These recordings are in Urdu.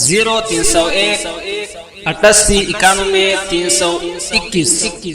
0301 88 91 321।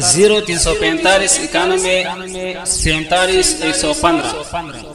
0345 91 47 115।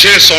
600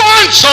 500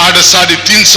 350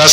10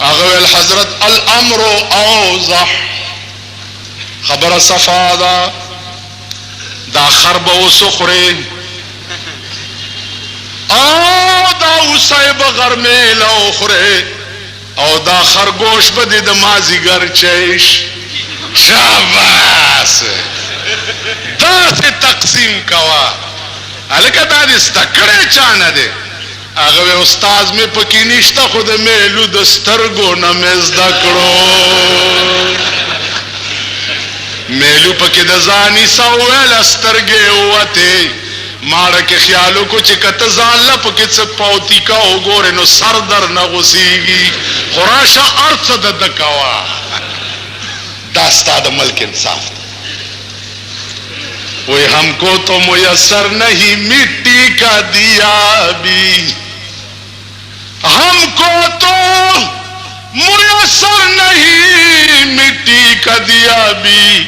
اغویل حضرت الامر اوضح خبر صفادا دا خرب و سخره او دا اوسای بغرمیل او خره او دا خرگوش بدی دا مازی گر چیش شاباس دا سے تقسیم کوا الکه دا دی ستکڑے چانه دی اغوی استاز میں پکی نشتا خود میلو دسترگو نمیز دکڑو میلو پکی دزانی سویل استرگے ہوتے مارا کے خیالو کو چکت زان لپکی چپ پاوتی کا ہو گورے نو سر در نغسیگی خوراشا ارث ددکوا داستا دا ملک انصاف وہ ہم کو تو میسر نہیں مٹی کا دیا بھی ہم کو تو میسر نہیں مٹی کا دیا بھی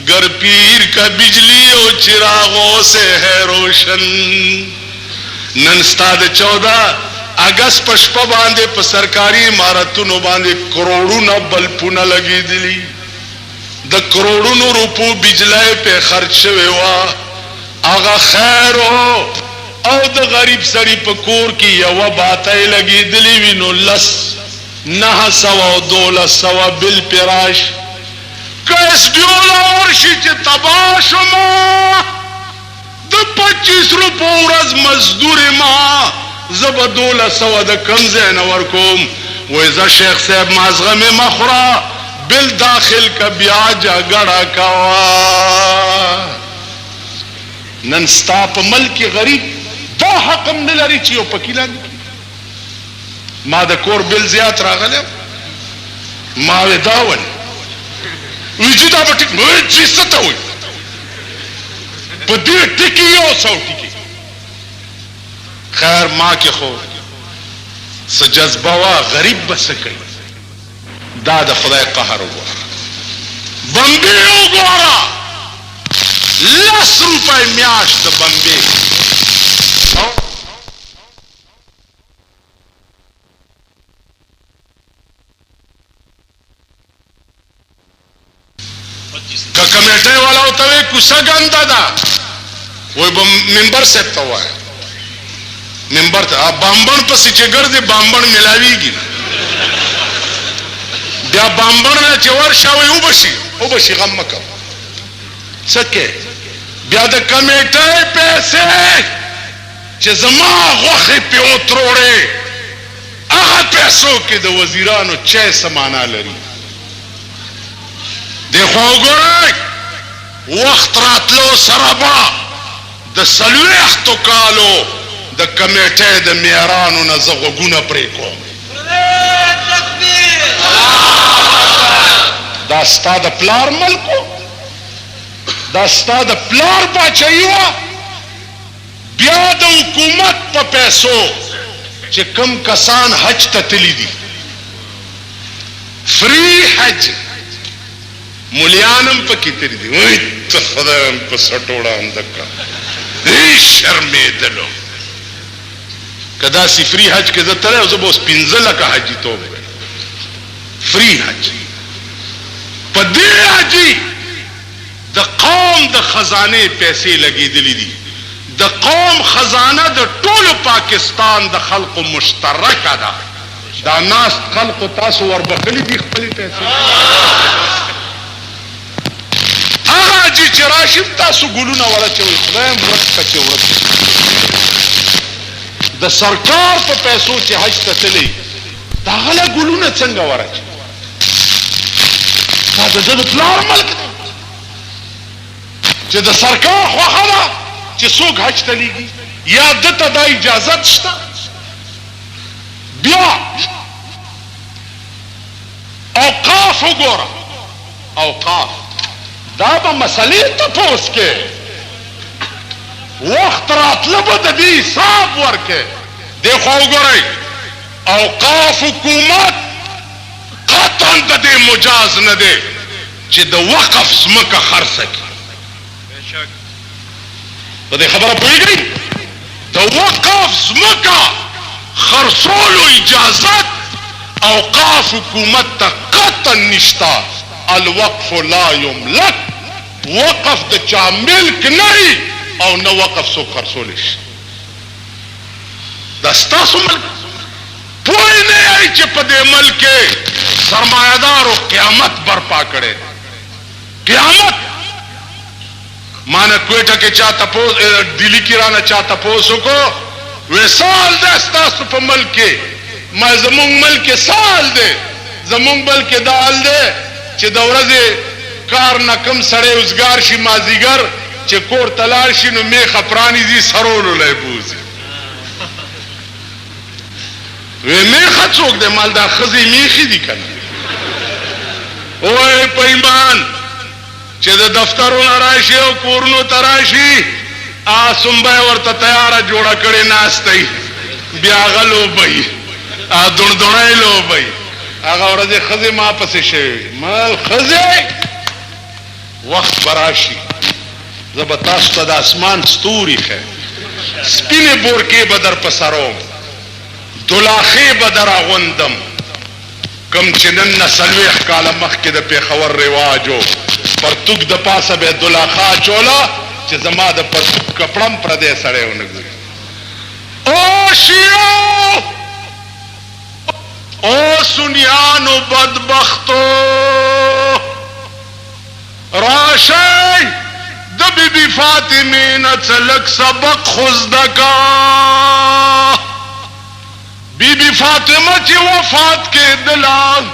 گر پیر کا بجلی و چراغوں سے ہے روشن ننستا دے 14 اگست پشپا باندے پا سرکاری عمارتونو باندے کروڑونا بلپونا لگی دلی دا کروڑونو روپو بجلے پہ خرچ شوے وا آغا خیر ہو او دا غریب سری پا کور کی یوا باتای لگی دلی وینو لس 900 1200 بل پیراش کیس ڈیولا ورشی چی تباش ما دا 25 روپو ورز مزدور ما زب 1200 دا کم زین ورکوم ویزا شیخ صاحب مازغم مخورا بل داخل کا بیاجا گڑا کوا ننستا پا ملک غریب دا حقم نلاری چیو پکیلا ما دا کور بل زیاد راغلے ماوی داول ویجی دا با ٹک ویجی ستا ہوئی پا دیر ٹکی یو سو ٹکی خیر ماں کے خو سجذبوا غریب بسکی دا دا خدای قهر وګوره بمبی وګوره 10 روپے میاش د بمبی کا کمیٹے والا ہوتا ہے کسا گندا دا وہ ممبر سے تو ہے ممبر تا بامبن پس چگر دے بامبن ملاوی گی بیا بامبن چور شاوی او بشی غم مکم سکے بیا دا کمیٹے پیسے چه زما غوخی پی اتروڑے اغا پیسو که دا وزیرانو چه سمانا لری دیکھو گوڑے وقت راتلو سرابا دا سلویختو کالو دا کمیٹے دا میرانو نزغو گونا پریکو دا ستا دا پلار ملکو دا ستا دا پلار باچائیوا بیا دا حکومت پا پیسو چه کم کسان حج تتلی دی فری حج مولیانم پا کی تری دی وی تخدم پا سٹوڑا اندکا ای شرمی دلو کدا سی فری حج کے ذات ترے اوزو بوس پینزلہ کا حجی تو گئے فری حج پا دی حجی دا قوم دا خزانے پیسے لگی دلی دی دا قوم خزانہ دا طول پاکستان دا خلق مشترک دا دا ناس خلق تاسو وربخلی دی خپلی پیسے آغا جی چراشم تاسو گلونا والا چوئی خدایم ورک کچے ورک دا سرکار پا پیسو چی حج تتلی دا غلا گلونا چنگا ورک دا دا دا پلار ملک دا چی دا سرکار خواهدا چی سوک حج تلیگی یا دتا دا اجازت شتا بیا اوقاف گورا اوقاف دا با مسئلے تا پوس کے وقت رات لبا دی حساب ورکے دیکھو گورے اوقاف حکومت قطعا دا دے مجاز نہ دے چی دا وقف سمکا خرسکی تو دے خبر پوئی گئی دا وقف سمکا خرسولو اجازت اوقاف حکومت تا قطع نشتا الوقف لا یملک وقف د چا ملک نہیں او نہ وقف سو خرڅولی شي دا ستاسو ملک پوئی نہیں آئی چې په دې ملک کې سرمایدارو قیامت برپا کړي قیامت مانا کوئٹہ کے چاہ تپوز دلی کی رانا چاہ تپوزو کو وی سال دے ستاسو پا ملک کے ما زمونگ ملک کے سال دے زمونگ ملک کے دال دے چه دورزے کار نکم سڑے ازگار شی مازیگر چه کور تلار شی نو میخ اپرانی زی سرولو لے بوزی وی میخ چوک دے مال دا خزی میخی دی کنا اوے پیمان چې د دفترونو راشي او کورونو ته راشي سنبه ورته تیاره جوړه کړې ناستئ بیا هغه لوبئ دڼدڼی لوبئ هغه ورځې ښځې ما پسې شوې ما ښځې وخت به راشي زه به تاسو ته د اسمان ستوري ښیم سپینې بورکې به در په سروم دلاخې به در اغوندم کم چې نن نه 40 کاله مخکې د پېښور رواجو پرتوک د پاسه به دلاخا چولا چې زما د پرتوک کپړم پردې سړی ونګوري او شیعو او سنیانو بدبختو راشی د بی بی فاطمه نه څلک سبق خزدکا بی بی فاطمه چې وفات کېدله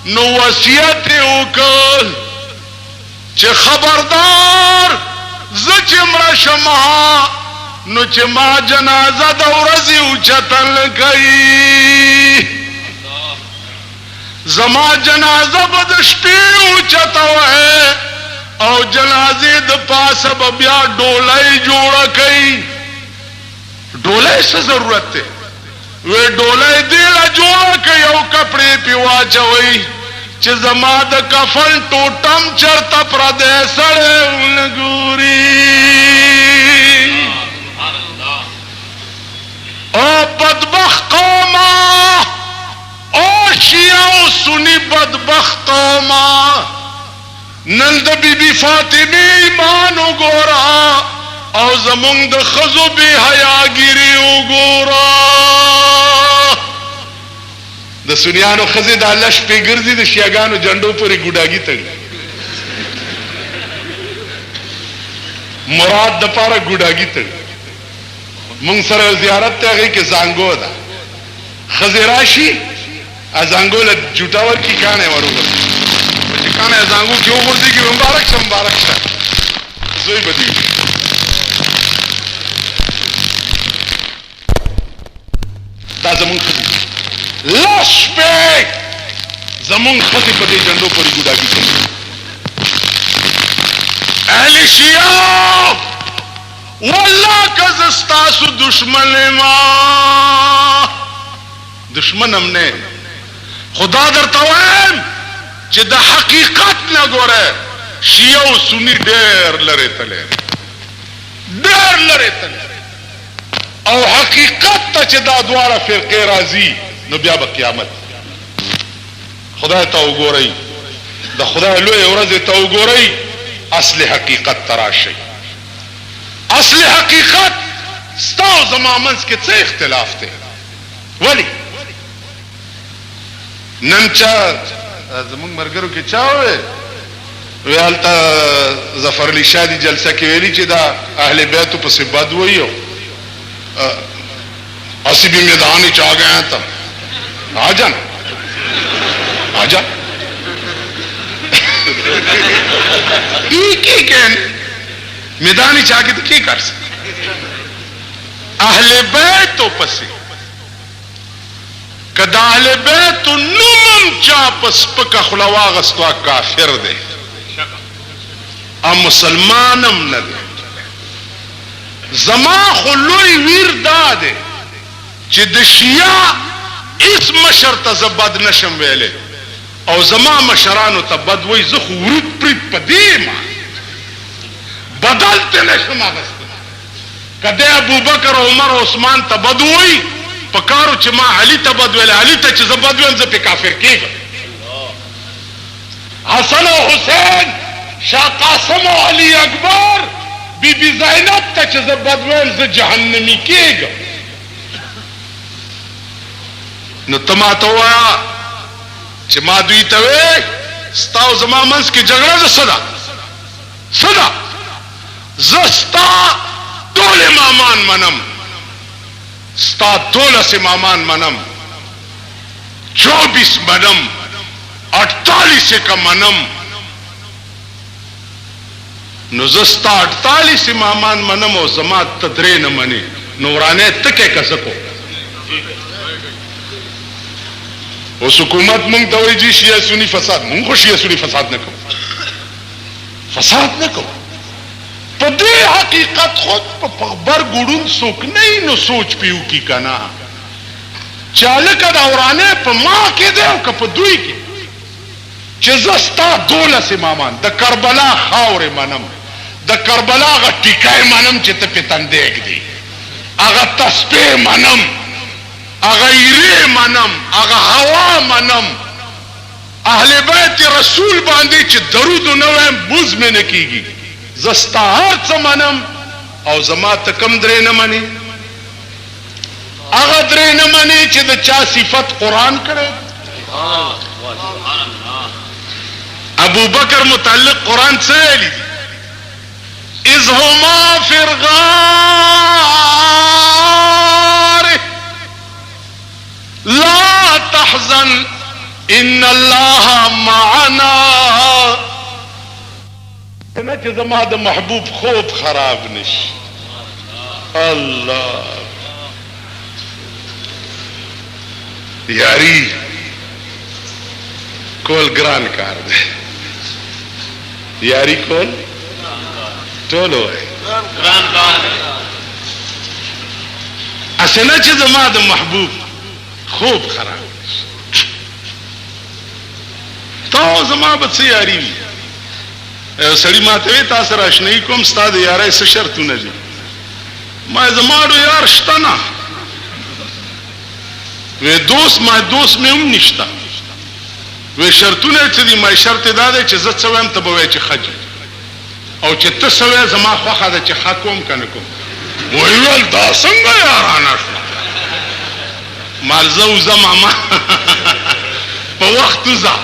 نو وصیت یې وکړ چې خبردار زه چې مړه شمه نو چې ما جنازه د ورځې اوچتل کوي زما جنازه به د شپې اوچتوئ او جنازې د پاسه به بیا ډولۍ جوړه کوي ډولۍ څه ضرورت دی وی ډولۍ دې له جوړه کوي او کپړې پې واچوئ چې زما د کفن ټوټم چرته پردی سړی ونه ګوري او بدبخت قومه او شیعه او سنی بدبخت قومه نن د بی بی فاطمه ایمان وګوره او زمونږ د ښځو بې حیاګیري وګوره د سنیانو ښځې د الله شپې ګرځي د شیعګانو جنډو پورې ګوډاګي تړي مراد د پاره ګوډاګي تړي مونږ سره زیارت ته هغې کې زانګو ده ښځې راشي زانګو له جوټه ورکړي کاڼی ور وغورځي چې کاڼی زانګو کې وغورځېږي مبارک شه مبارک شه زوی به دې دا زمونږ ښځې لس شپې زمونږ ښځې په دې جنډو پورې ګوډاګي کوي اهل شیعه والله که زه ستاسو دشمن یما دشمن هم نه خدا درته وایم چې د حقیقت نه ګوره شیعه او سني ډېر لرې تللی ډېر لرې تللی او حقیقت ته چې دا دواړه فرقې راځي نو بیا به قیامت خدای ته وګورئ د خدای لوی ورځې ته وګورئ اصل حقیقت ته راشئ اصل حقیقت ستا او زما منځ کې څه اختلاف دی ولې نن چا زمونږ ملګرو کې چا وویل وی هلته ظفر علي شاه دي جلسه کې ویلي چې دا اهل بیتو پسې بد وایي اسی بھی میدان ہی چاہ گئے ہیں تب آ جانا آ جا میدان ہی چاہ کے تو کی کر سکتے اہل بیت تو پسی کدا اہل بیت تو نمم چا پس پکا خلواغستوا کافر دے ام مسلمانم ندے زما خلوی ویر دا دے چې د شیعه اس مشر ته زه بد نشم ویلی او زما مشرانو ته بد وایي زه خو ورود پرې په دې ما بدل ته نشم اخیستی که دی ابوبکر او عمر او عثمان ته بد وایي پکارو چې ما علي ته بد ویل، علي ته چې زه بد ویم زه پې کافر کېږم. حسن او حسین، شاه قاسم او علي اکبر، بی بی زینب ته چې زه بد ویم زه جهنمي کېږم. نو ته ما ته ووایه چې ما دوی ته وې ستا او زما منځ کې جګړه ده څه ده؟ څه ده؟ زه ستا ټول امامان منم، ستا 12 امامان منم، 24 منم، 48 کا منم. نو زه ستا 48 امامان منم او زما ته 3 نه منې، نو ورانه تکې که زه کو. اوس حکومت مونږ ته وایي جی شیعه سنی فساد، مونږ خو شیعه سنی فساد نه کوو، فساد نه کوو. په دې حقیقت خود په خبر ګړون څوک نه نو سوچ پیو کی کنا چالکه دا ورانه په ما کې دی او که په دوی کې چې زه ستا 12 امامان د کربلا خاورې منم، د کربلا هغه ټیکای منم چې ته پې تندې ږدي، هغه تسبیح منم، هغه ایرې منم، هغه هوا منم، اهل بیت رسول باندې چې درود نه وایم بوز مې نه کېږي. زه ستا هر څه منم او زما ته کم 3 نه منې؟ هغه 3 نه منې چې د چا صفت قرآن کړی. ابو بکر متعلق قرآن څه ویلي دي؟ اذ هما فی الغار لا تحزن ان الله معنا. نه چې زما د محبوب خوب خراب نشي. الله یاری کول ګران کار دی، یاری کول ټولو ګران کار دی. اسنه چې زما د محبوب خوب خراب نشي، تا زما به څه یاری وي؟ سړی ماته وی تاسو سره آشنایي کوم، ستا د یارۍ څه شرطونه دي؟ ما زما ډو یار شته نه. وی دوست ما دوست مې هم نشته. وی شرطونه څه دي؟ ما شرط دا دی چې زه څه وایم ته به وایې چې ښه دي، او چې ته څه وایې زما خوښه ده چې ښه کوم که نه کوم. We well the څنګه یارانه شوه؟ مال زه وځه ماما په وخت وځه.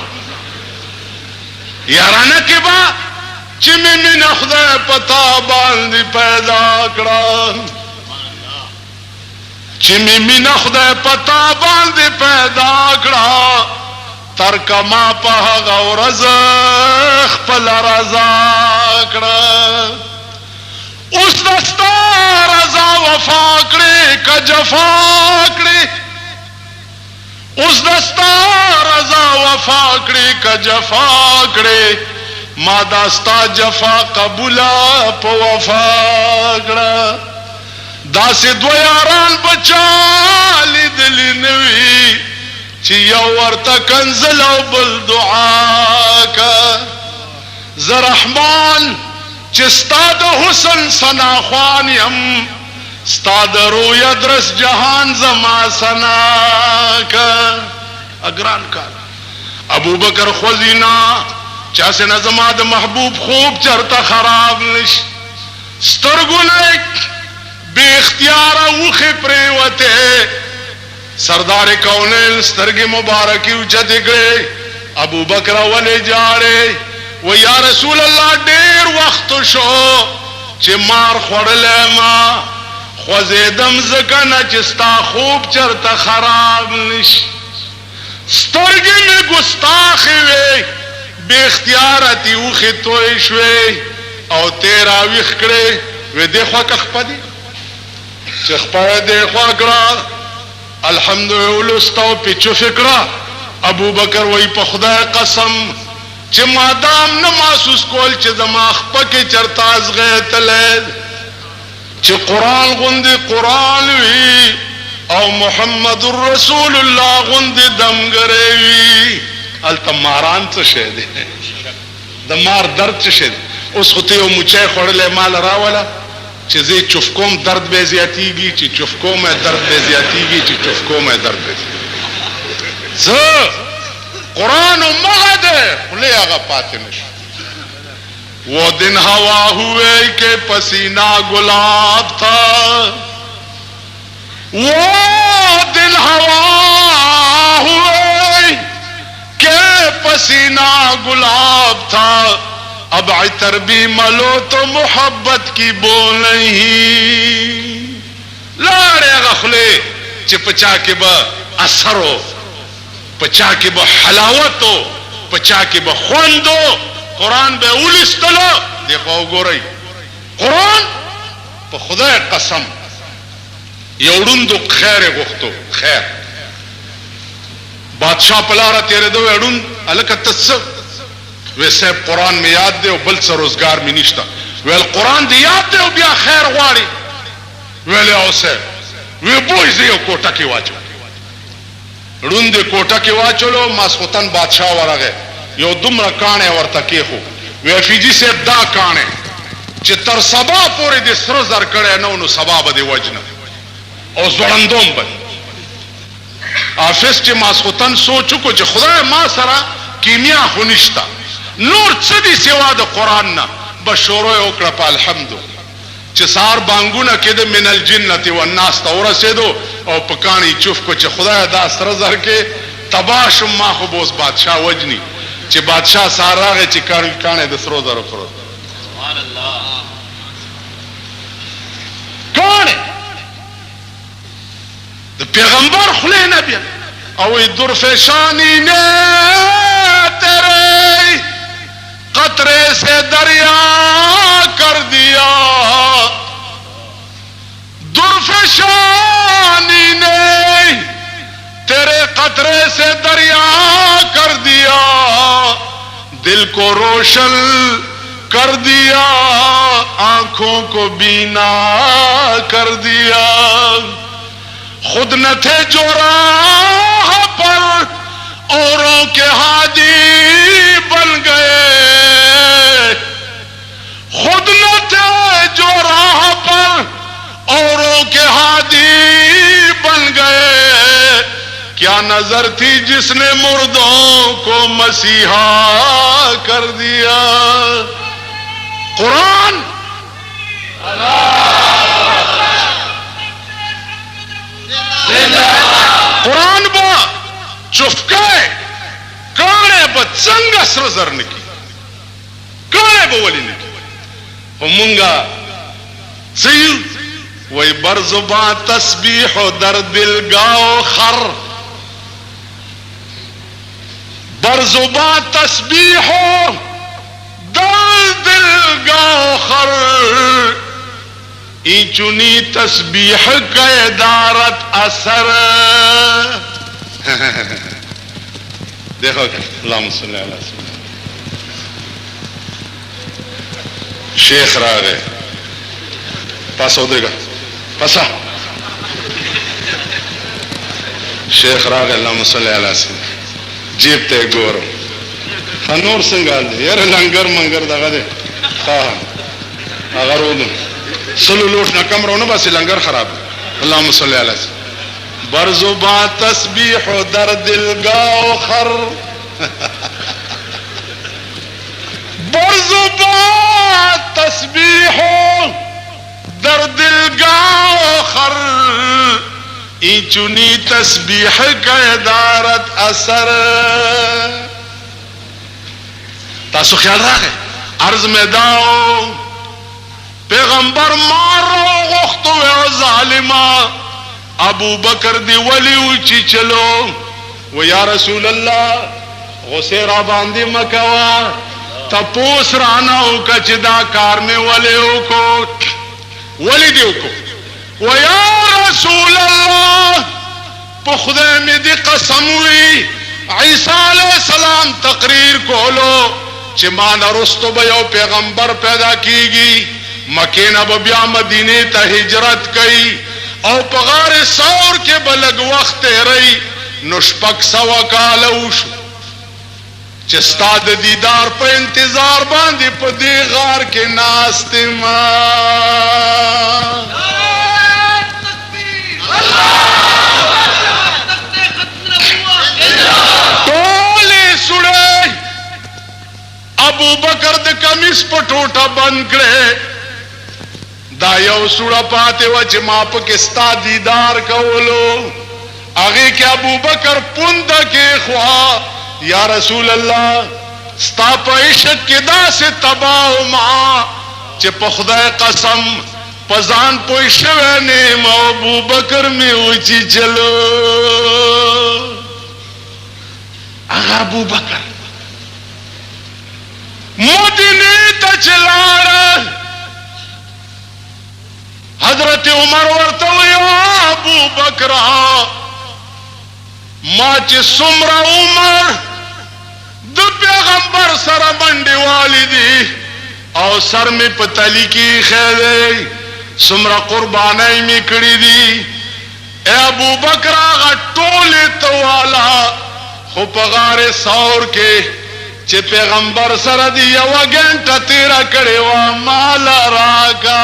یارانه کې به چې مې مینه خدای پتا باندې پیدا کړه، چې مې مینه خدای پتا باندې پیدا کړه، تر کما په هغه ورځ خپل رضا کړه. اوس د ستا رضا وفا کړې که جفا کړې، اوس د ستا رضا وفا کړې که جفا کړې، ما دا ستا جفا قبوله په وفا کړه. داسې دوه یاران به چا لیدلي نه وي چې یو ورته کنزل او بل دعا که. زه رحمان چې ستا د حسن ثناخوان یم، ستا د روی درس جهان زما ثنا که. اگران کار ابو بکر خوزینا چا سے نظما د محبوب خوب چرتا خراب نش. سترگونه بے اختیار اوخ پریوته، سردار کونین سترگ مبارکی اوچت گئے. ابو بکر ولی جاڑے و یا رسول اللہ دیر وقت شو چه مار خوڑلے ما خوزیدم زکنا چستا خوب چرتا خراب نش. سترگی میں گستاخی وے بے اختیارتی اوخی توی شوی او تیرا ویخ کرے وی دیخوا کخپا دی چخپا دیخوا کرا الحمدللہ استاو پیچو فکرا. ابو بکر وی پا خدای قسم چه مادام نماسوس کول چه دماغ پاکی چرتاز غیت لید چه قرآن غندی قرآن وی او محمد الرسول اللہ غندی دمگرے وی. التماران چه شده دمار درد چه شده. اس خطی و مچه خوڑلے مال راولا چې زه چفکوم درد به زیاتیږي چې چفکوم درد به زیاتیږي چې چفکوم درد به زه قرآن مغه ده خلی هغه پاتې نشو وہ دن ہوا ہوئے کہ پسینہ گلاب تھا وہ دن ہوا ہوئے کہ پسینہ گلاب تھا اب عطر بھی ملو تو محبت کی بو نہیں لاڑے غفلے چپچا کے با اثر ہو پچا کے با حلاوت ہو پچا کے با خوند ہو قرآن بے اولستلو دیکھو گو رئی قرآن پا خدا قسم یوڑندو خیر گفتو خیر بادشاہ پلارا تیرے دو اڑن الکت تصف ویسے قرآن میں یاد دے بل سے روزگار میں نشتا ویل قرآن دی یاد دے بیا خیر غواری ویلے آو سے وی بوئی زیو کوٹا کی واچو اڑن دے کوٹا کی واچو لو ماسخوتن بادشاہ ورا گئے یو دمرا کانے ورطا کی خو ویفیجی سے دا کانے چی تر سبا پوری دی سر زر کڑے نو سبا با دی وجن او زورندوم با آفیس چی ماسخوتن سوچو کو چی خدا ما سرا کیمیا خونشتا نور چدی سوا دا قرآن نا بشورو اکڑا پا الحمدو چی سار بانگونا کده من الجنتی والناس تورا سیدو او پکانی چوف کو چی خدا دا سر زر کے تباشم ما خو بوز بادشاہ وجنی چې بادشاہ سارا غه چې کانه د سرو زرو فرو سبحان الله کانه د پیغمبر خله نبی او در فشانی نے تیرے قطرے سے دریا کر دیا در فشانی نے تیرے قطرے سے دریا کر دیا دل کو روشن کر دیا آنکھوں کو بینا کر دیا خود نہ تھے جو راہ پر اوروں کے ہادی بن گئے خود نہ تھے جو راہ پر اوروں کے ہادی بن گئے کیا نظر تھی جس نے مردوں کو مسیحا کر دیا قرآن قرآن با چفکائے کانے با چنگا سرزر نکی کانے با ولی نکی ہمونگا سیل وی برزباں تسبیح و در دل گاؤ خر برزباں تسبیح و در دل گاؤ خر این چنی تسبیح کا ادارت اثر دیکھو اللہم صلی اللہ علیہ وسلم شیخ را گئے پاس ہو دے گا پسا شیخ راغ اللہم صلی اللہ علیہ وسلم جیب تے گورو خانور سنگال دے یار لنگر منگر دا دے خواہ اگر ہو دن سلو لوٹنا کم رو نا باسی لنگر خراب اللہم صلی اللہ علیہ وسلم برزباں تسبیح و در دل گاو خر برزباں تسبیح و در دل گاو خر این چنی تسبیح کا ادارت اثر تاسو خیال راگے عرض میں داؤ پیغمبر مارو غختو ظالمہ ابو بکر دی ولی اوچی چلو و یا رسول اللہ غصے را باندی مکوا تپوس راناو کچدا کار میں ولیو کو ولی دیو کو و یا رسول اللہ پخدے میں دی قسم ہوئی عیسیٰ علیہ السلام تقریر کولو چمان رستو بیو پیغمبر پیدا کی گی مکینہ ببیا مدینے تا ہجرت کئی او پغار سور کے بلگ وقت رئی نشپک سوا کالوش چې ستا د دیدار په انتظار باندې په دې غار کې ناست ما ټولې سړی ابو بکر د کمیس په ټوټه بند کړې دا یو سوړه پاتې وه چې ما پکې ستا دیدار کولو هغې کې ابو بکر پونده کېښوه یا رسول الله ستا په عشق کې داسې تباه وما چې په خدای قسم په ځان پوه شوی نه یم او ابو بکر مې وچیچلو هغه ابو بکر مدینې ته چې لاړه حضرت عمر ورته وی ابو بکر ما چې څومره عمر د پیغمبر سره منډې والی دي او سر مې په تلی کې ایښی دی څومره قربانۍ مې کړي دي ای ابو بکر هغه ټولې ته والا خو په غار ثور کې چې پیغمبر سره دی یوه ګنټه تېره کړې وه ماله راکا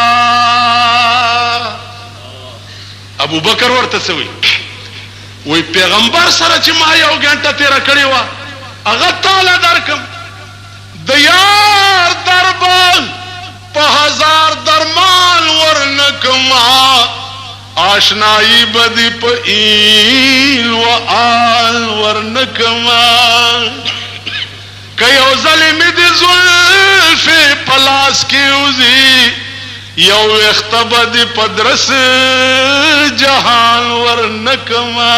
ابو بکر ورته څه وی پیغمبر سره چې ما یو ګنټه تېره کړې وه هغه تاله درکم د یار دربان په هزار درمان ورنکما آشنایی بدی په ایل و آل ورنکما که یو ځلې مې د زلفې په لاس کې وځي یو ویښته به د په درس جهان ورنکما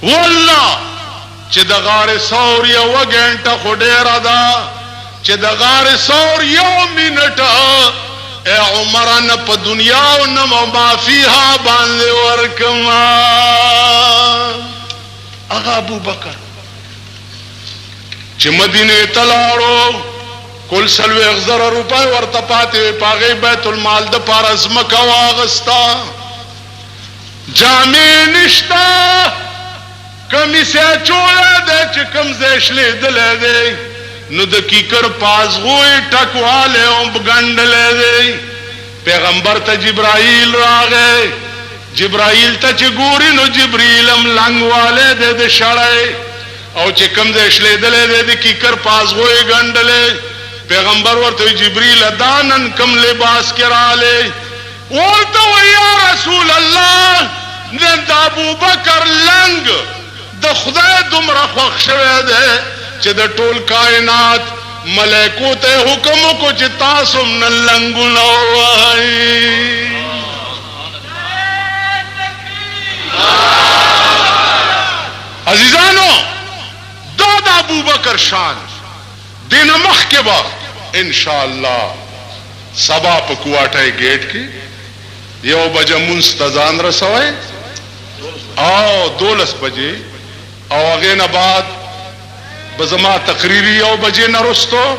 والله چې د غار ثور یوه ګنټه خو ډېره ده چې د غار ثور یو منټه ای عمره نه په دنیا او نه ما فیها باندې ورکما هغه ابو بکر چې مدینې ته لاړو کل 40,000 روپۍ ورته پاتې وې په هغې بیت المال دپاره ځمکه واغسته جامې نشته کمیس یې چولی دی چې کوم ځای شلېدلی دی نو د کیکر پازغو یې ټکوالی او ګنډلی دی پیغمبر ته جبرائیل راغی جبرائیل ته چې ګوري نو جبریل هم لنګ والی دی د شړی او چې کوم ځای شلېدلی دی د کیکر پازغو یې ګنډلی پیغمبر ورته جبریل دا نن کم لباس کې رالی ورته وی یا رسول الله نن د ابوبکر لنګ د خدای دومره خوښ شوی دی چې د ټول کائنات ملائکو ته حکم وکړو چې تاسو هم نن لنګونه ووهئ عزیزانو دا د ابوبکر شان دینه مخکې به انشاءالله سبا په کوواټۍ گیټ کې 1 بجه مونځ ته ځان رسوئ او 12 بجې او هغې نه بعد به زما تقریري 1 بجې نه رستو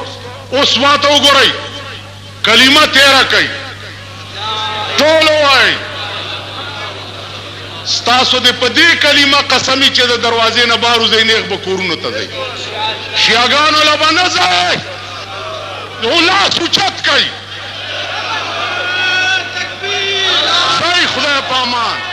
اوس ما ته وګورئ کلمه تیره کوي ټول ووایئ ستاسو د په دې کلمه قسمي چې د دروازې نه بهر وځئ نیغ به کورونو ته ځئ شیعګانو له به نه ځئ نو لاس اوچت کوئ ځئ خدای په امان